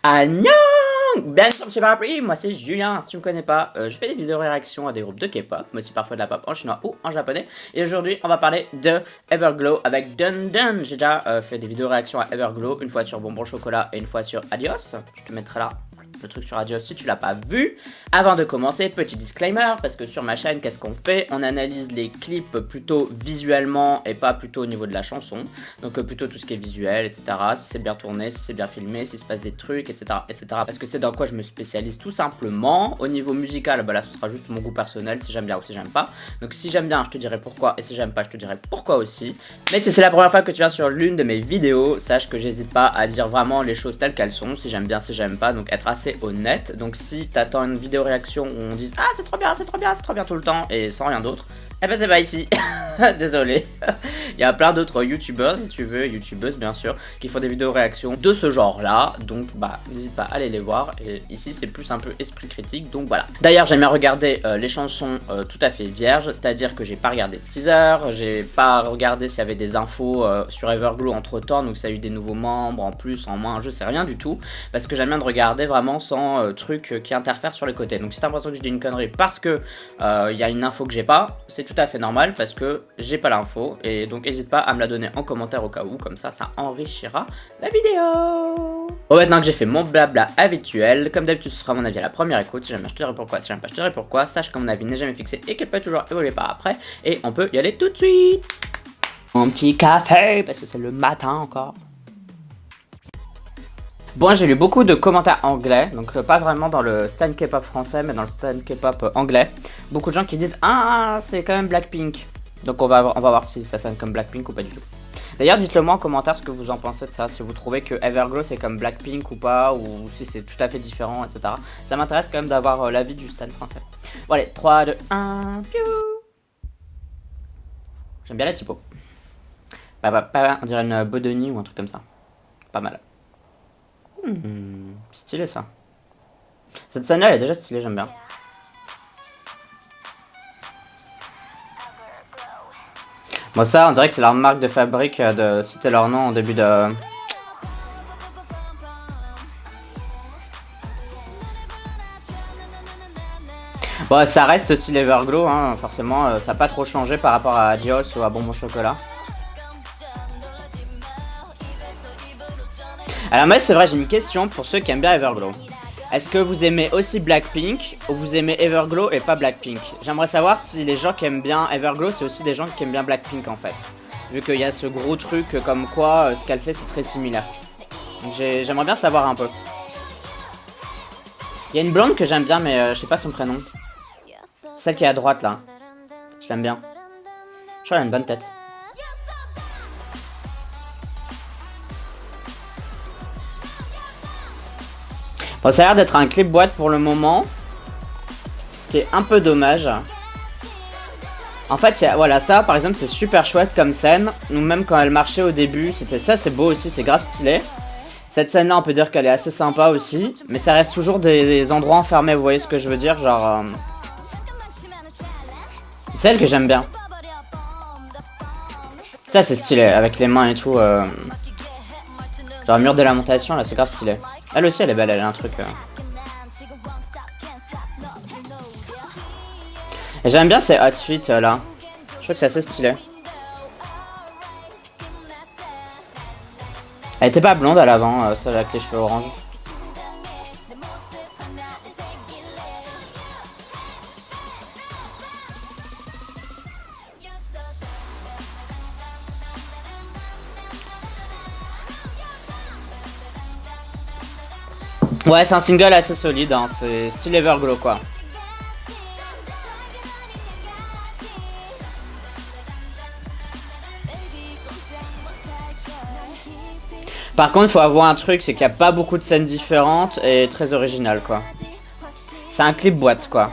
Annyeong! Bien sûr, monsieur Parapluie, moi c'est Julien. Si tu me connais pas, je fais des vidéos réactions à des groupes de K-pop, mais aussi parfois de la pop en chinois ou en japonais. Et aujourd'hui, on va parler de Everglow avec Dun Dun. J'ai déjà fait des vidéos réactions à Everglow, une fois sur Bonbon Chocolat et une fois sur Adios. Je te mettrai là le truc sur Adios si tu l'as pas vu. Avant de commencer, petit disclaimer, parce que sur ma chaîne, qu'est-ce qu'on fait? On analyse les clips plutôt visuellement et pas plutôt au niveau de la chanson. Donc plutôt tout ce qui est visuel, etc. Si c'est bien tourné, si c'est bien filmé, s'il se passe des trucs, etc. etc. Parce que c'est dans quoi je me spécialise tout simplement. Au niveau musical, bah là ce sera juste mon goût personnel, si j'aime bien ou si j'aime pas. Donc si j'aime bien, je te dirai pourquoi, et si j'aime pas, je te dirai pourquoi aussi. Mais si c'est la première fois que tu viens sur l'une de mes vidéos, sache que j'hésite pas à dire vraiment les choses telles qu'elles sont, si j'aime bien, si j'aime pas, donc être assez honnête. Donc si t'attends une vidéo réaction où on dise ah c'est trop bien, c'est trop bien, c'est trop bien tout le temps et sans rien d'autre, eh ben c'est pas ici. Désolé. Il y a plein d'autres youtubeurs, si tu veux, youtubeuses bien sûr, qui font des vidéos réactions de ce genre là, donc bah n'hésite pas à aller les voir. Et ici c'est plus un peu esprit critique, donc voilà. D'ailleurs j'aime bien regarder les chansons tout à fait vierges, c'est à dire que j'ai pas regardé de teaser, j'ai pas regardé s'il y avait des infos sur Everglow entre temps, donc ça a eu des nouveaux membres en plus, en moins, je sais rien du tout, parce que j'aime bien de regarder vraiment sans trucs qui interfèrent sur les côtés. Donc si t'as l'impression que je dis une connerie parce que il y a une info que j'ai pas, c'est tout à fait normal parce que j'ai pas l'info, et donc n'hésite pas à me la donner en commentaire au cas où, comme ça enrichira la vidéo. Bon, maintenant que j'ai fait mon blabla habituel, comme d'habitude ce sera mon avis à la première écoute. Si j'aime bien je te dirai pourquoi, si j'aime pas je te dirai pourquoi. Sache que mon avis n'est jamais fixé et qu'elle peut toujours évoluer par après, et on peut y aller tout de suite. Mon petit café parce que c'est le matin encore. Bon, j'ai lu beaucoup de commentaires anglais, donc pas vraiment dans le stan K-pop français, mais dans le stan K-pop anglais. Beaucoup de gens qui disent ah c'est quand même Blackpink. Donc on va voir si ça sonne comme Blackpink ou pas du tout. D'ailleurs dites-le moi en commentaire ce que vous en pensez de ça, si vous trouvez que Everglow c'est comme Blackpink ou pas, ou si c'est tout à fait différent, etc. Ça m'intéresse quand même d'avoir l'avis du stan français. Bon allez, 3, 2, 1, piou. J'aime bien la typo. On dirait une Bodoni ou un truc comme ça. Pas mal. Stylé ça. Cette scène là elle est déjà stylée, j'aime bien. Bon ça on dirait que c'est leur marque de fabrique de citer leur nom en début de... Bon ça reste style Everglow hein, forcément ça n'a pas trop changé par rapport à Adios ou à Bonbon Chocolat. Alors moi c'est vrai, j'ai une question pour ceux qui aiment bien Everglow. Est-ce que vous aimez aussi Blackpink ou vous aimez Everglow et pas Blackpink? J'aimerais savoir si les gens qui aiment bien Everglow c'est aussi des gens qui aiment bien Blackpink en fait. Vu qu'il y a ce gros truc comme quoi ce qu'elle fait c'est très similaire. Donc j'aimerais bien savoir un peu. Il y a une blonde que j'aime bien mais je sais pas son prénom. Celle qui est à droite là. Je l'aime bien. Je crois qu'elle a une bonne tête. Bon, ça a l'air d'être un clip boîte pour le moment, ce qui est un peu dommage. En fait, voilà, ça par exemple c'est super chouette comme scène. Nous même quand elle marchait au début, c'était ça, c'est beau aussi, c'est grave stylé. Cette scène là on peut dire qu'elle est assez sympa aussi, mais ça reste toujours des endroits enfermés, vous voyez ce que je veux dire, genre... C'est elle que j'aime bien. Ça c'est stylé, avec les mains et tout. Genre un mur de lamentation là, c'est grave stylé. Elle aussi elle est belle, elle a un truc... Et j'aime bien ces outfits là. Je trouve que c'est assez stylé. Elle était pas blonde à l'avant, celle avec les cheveux orange. Ouais, c'est un single assez solide, hein. C'est style Everglow quoi. Par contre, il faut avoir un truc, c'est qu'il n'y a pas beaucoup de scènes différentes et très originales quoi. C'est un clip boîte quoi.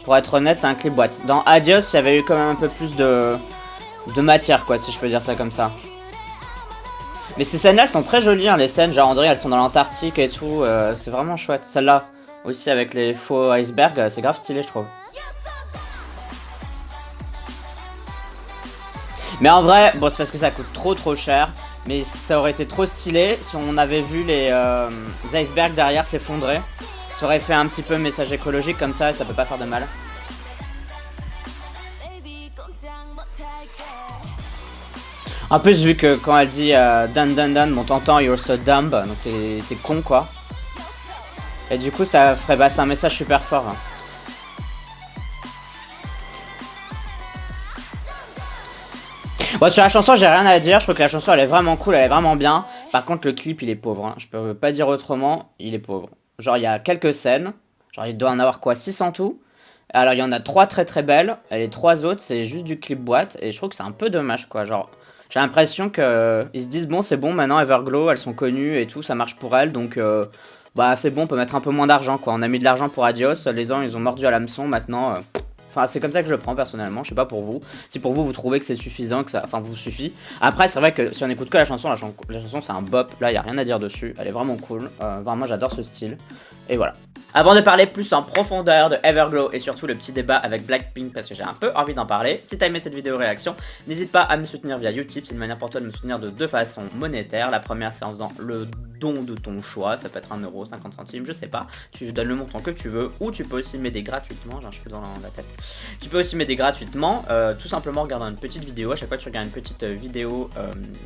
Pour être honnête, c'est un clip boîte. Dans Adios, il y avait eu quand même un peu plus de matière quoi, si je peux dire ça comme ça. Mais ces scènes-là sont très jolies, hein, les scènes, genre André, elles sont dans l'Antarctique et tout, c'est vraiment chouette. Celle-là, aussi avec les faux icebergs, c'est grave stylé, je trouve. Mais en vrai, bon, c'est parce que ça coûte trop cher. Mais ça aurait été trop stylé si on avait vu les icebergs derrière s'effondrer. Ça aurait fait un petit peu message écologique comme ça et ça peut pas faire de mal. En plus, vu que quand elle dit dun dun dun, bon t'entends you're so dumb, donc t'es con quoi. Et du coup, ça ferait passer un message super fort. Hein. Bon, sur la chanson, j'ai rien à dire. Je trouve que la chanson elle est vraiment cool, elle est vraiment bien. Par contre, le clip il est pauvre. Hein. Je peux pas dire autrement, il est pauvre. Genre, il y a quelques scènes. Genre, il doit en avoir quoi, 6 en tout. Alors, il y en a 3 très très belles. Et les 3 autres, c'est juste du clip boîte. Et je trouve que c'est un peu dommage quoi. Genre, j'ai l'impression qu'ils se disent, bon, c'est bon, maintenant Everglow, elles sont connues et tout, ça marche pour elles. Donc, bah, c'est bon, on peut mettre un peu moins d'argent quoi. On a mis de l'argent pour Adios. Les gens, ils ont mordu à l'hameçon. Maintenant. Enfin, c'est comme ça que je le prends personnellement, je sais pas pour vous. Si pour vous, vous trouvez que c'est suffisant, que ça vous suffit. Après, c'est vrai que si on écoute que la chanson c'est un bop. Là, y a rien à dire dessus. Elle est vraiment cool. Vraiment, j'adore ce style. Et voilà. Avant de parler plus en profondeur de Everglow et surtout le petit débat avec Blackpink parce que j'ai un peu envie d'en parler, si t'as aimé cette vidéo réaction, n'hésite pas à me soutenir via Utip, c'est une manière pour toi de me soutenir de 2 façons monétaires. La première c'est en faisant le don de ton choix, ça peut être 1€, 50 centimes, je sais pas, tu donnes le montant que tu veux, ou tu peux aussi m'aider gratuitement, j'ai un cheveu dans la tête. Tu peux aussi m'aider gratuitement, tout simplement en regardant une petite vidéo, à chaque fois que tu regardes une petite vidéo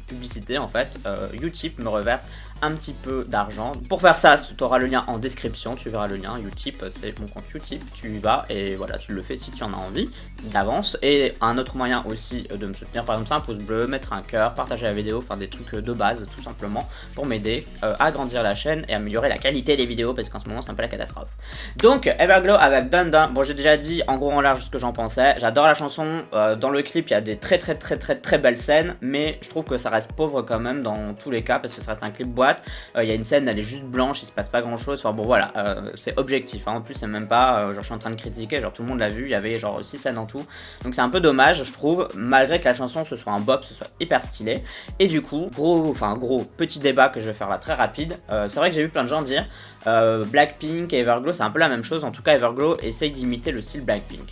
publicité en fait, Utip me reverse un petit peu d'argent. Pour faire ça, tu auras le lien en description, tu verras le lien, Utip, c'est mon compte Utip, tu y vas et voilà, tu le fais si tu en as envie d'avance. Et un autre moyen aussi de me soutenir, par exemple c'est un pouce bleu, mettre un cœur, partager la vidéo, faire des trucs de base tout simplement pour m'aider à agrandir la chaîne et améliorer la qualité des vidéos parce qu'en ce moment c'est un peu la catastrophe. Donc Everglow avec Dun Dun, bon j'ai déjà dit en gros en large ce que j'en pensais, j'adore la chanson, dans le clip il y a des très belles scènes, mais je trouve que ça reste pauvre quand même dans tous les cas parce que ça reste un clip boîte, il y a une scène elle est juste blanche, il se passe pas grand chose, enfin bon voilà, c'est objectif, hein. En plus c'est même pas, genre je suis en train de critiquer, genre tout le monde l'a vu, il y avait genre 6 scènes en tout, donc c'est un peu dommage je trouve, malgré que la chanson ce soit un bop, ce soit hyper stylé. Et du coup, gros petit débat que je vais faire là très rapide, c'est vrai que j'ai vu plein de gens dire Blackpink et Everglow c'est un peu la même chose, en tout cas Everglow essaye d'imiter le style Blackpink.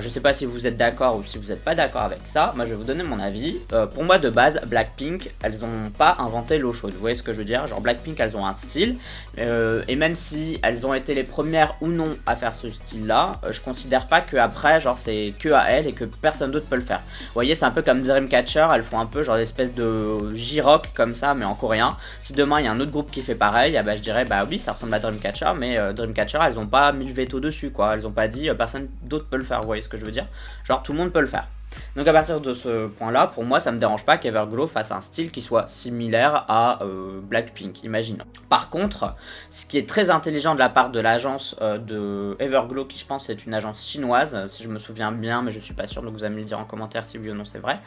Je sais pas si vous êtes d'accord ou si vous n'êtes pas d'accord avec ça, moi je vais vous donner mon avis. Pour moi de base, Blackpink, elles ont pas inventé l'eau chaude, vous voyez ce que je veux dire? Genre Blackpink elles ont un style, et même si elles ont été les premières ou non à faire ce style là, je considère pas que après genre c'est que à elles et que personne d'autre peut le faire. Vous voyez c'est un peu comme Dreamcatcher, elles font un peu genre l'espèce de J-Rock comme ça mais en coréen. Si demain il y a un autre groupe qui fait pareil, bah je dirais bah oui ça ressemble à Dreamcatcher, mais Dreamcatcher elles ont pas mis le veto dessus quoi, elles ont pas dit personne d'autre peut le faire. Vous voyez ce que je veux dire? Genre tout le monde peut le faire. Donc à partir de ce point là, pour moi ça me dérange pas qu'Everglow fasse un style qui soit similaire à Blackpink, imaginons. Par contre, ce qui est très intelligent de la part de l'agence de Everglow, qui je pense est une agence chinoise, si je me souviens bien, mais je suis pas sûr, donc vous allez me le dire en commentaire si oui ou non c'est vrai.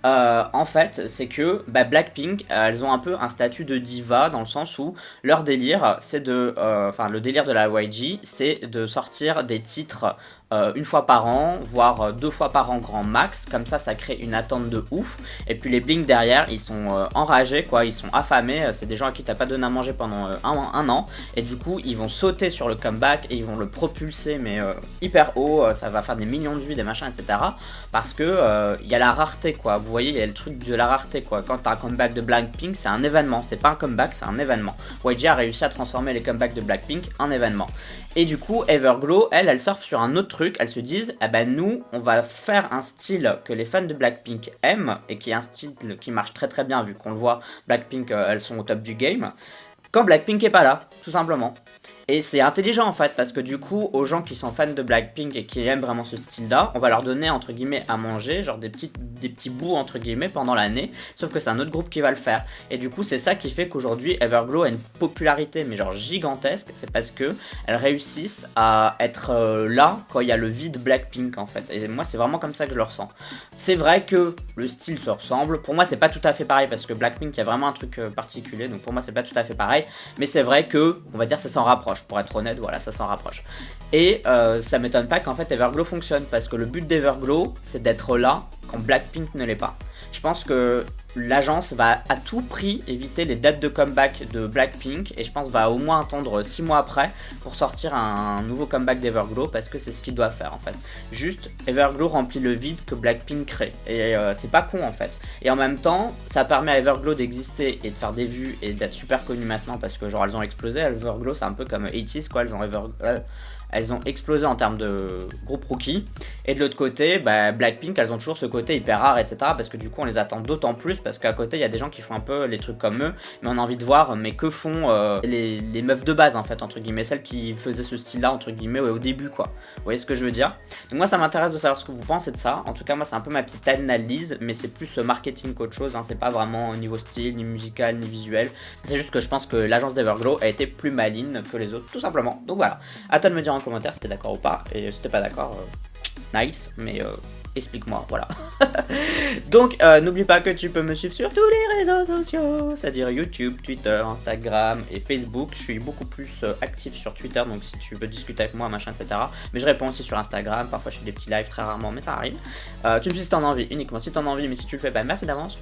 En fait, c'est que Blackpink, elles ont un peu un statut de diva dans le sens où leur délire, c'est de, enfin le délire de la YG, c'est de sortir des titres une fois par an, voire 2 fois par an grand max, comme ça crée une attente de ouf, et puis les blinks derrière ils sont enragés quoi, ils sont affamés, c'est des gens à qui t'as pas donné à manger pendant un an, et du coup ils vont sauter sur le comeback et ils vont le propulser mais hyper haut, ça va faire des millions de vues, des machins etc, parce que il y a la rareté quoi, vous voyez il y a le truc de la rareté quoi, quand t'as un comeback de Blackpink c'est un événement, c'est pas un comeback c'est un événement. YG a réussi à transformer les comebacks de Blackpink en événement, et du coup Everglow elles surfent sur un autre truc, elles se disent ah bah nous on va faire un style que les fans de Blackpink aiment et qui est un style qui marche très bien vu qu'on le voit, Blackpink elles sont au top du game quand Blackpink est pas là, tout simplement. Et c'est intelligent en fait parce que du coup aux gens qui sont fans de Blackpink et qui aiment vraiment ce style là, on va leur donner entre guillemets à manger, genre des petits bouts entre guillemets pendant l'année, sauf que c'est un autre groupe qui va le faire. Et du coup c'est ça qui fait qu'aujourd'hui Everglow a une popularité mais genre gigantesque, c'est parce que elles réussissent à être là quand il y a le vide Blackpink en fait. Et moi c'est vraiment comme ça que je le ressens. C'est vrai que le style se ressemble, pour moi c'est pas tout à fait pareil parce que Blackpink il y a vraiment un truc particulier, donc pour moi c'est pas tout à fait pareil, mais c'est vrai que on va dire ça s'en rapproche. Pour être honnête, voilà, ça s'en rapproche. Et ça m'étonne pas qu'en fait Everglow fonctionne, parce que le but d'Everglow, c'est d'être là quand Blackpink ne l'est pas. Je pense que l'agence va à tout prix éviter les dates de comeback de Blackpink et je pense va au moins attendre 6 mois après pour sortir un nouveau comeback d'Everglow parce que c'est ce qu'il doit faire en fait. Juste, Everglow remplit le vide que Blackpink crée et c'est pas con en fait. Et en même temps, ça permet à Everglow d'exister et de faire des vues et d'être super connues maintenant parce que genre elles ont explosé. Everglow c'est un peu comme 80's quoi, elles ont explosé en termes de groupe rookie. Et de l'autre côté, bah, Blackpink, elles ont toujours ce côté hyper rare, etc. Parce que du coup, on les attend d'autant plus. Parce qu'à côté, il y a des gens qui font un peu les trucs comme eux. Mais on a envie de voir, mais que font les meufs de base, en fait, entre guillemets. Celles qui faisaient ce style-là, entre guillemets, ouais, au début, quoi. Vous voyez ce que je veux dire? Donc, moi, ça m'intéresse de savoir ce que vous pensez de ça. En tout cas, moi, c'est un peu ma petite analyse. Mais c'est plus marketing qu'autre chose. Hein. C'est pas vraiment au niveau style, ni musical, ni visuel. C'est juste que je pense que l'agence d'Everglow a été plus maligne que les autres, tout simplement. Donc voilà. À toi de me dire en commentaire si t'es d'accord ou pas. Et si t'es pas d'accord, nice, mais explique-moi, voilà. Donc, n'oublie pas que tu peux me suivre sur tous les réseaux sociaux, c'est-à-dire YouTube, Twitter, Instagram et Facebook. Je suis beaucoup plus actif sur Twitter, donc si tu veux discuter avec moi, machin, etc. Mais je réponds aussi sur Instagram, parfois je fais des petits lives très rarement, mais ça arrive. Tu me suis si t'en as envie, uniquement si t'en as envie, mais si tu le fais pas, merci d'avance.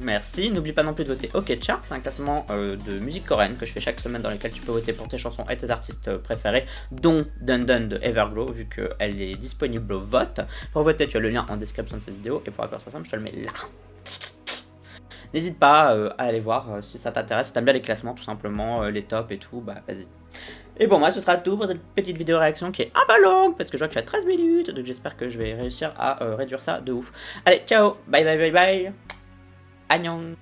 Merci. N'oublie pas non plus de voter OK Chart, c'est un classement de musique coréenne que je fais chaque semaine dans lequel tu peux voter pour tes chansons et tes artistes préférés, dont Dun Dun de Everglow, vu qu'elle est disponible au vote. Pour voter, tu as le lien en description de cette vidéo et pour faire ça simple, je te le mets là. N'hésite pas à aller voir si ça t'intéresse, si t'aimes bien les classements tout simplement, les tops et tout, bah vas-y. Et bon, moi ce sera tout pour cette petite vidéo réaction qui est un peu longue parce que je vois que je suis à 13 minutes, donc j'espère que je vais réussir à réduire ça de ouf. Allez, ciao, bye bye bye bye, annyeong.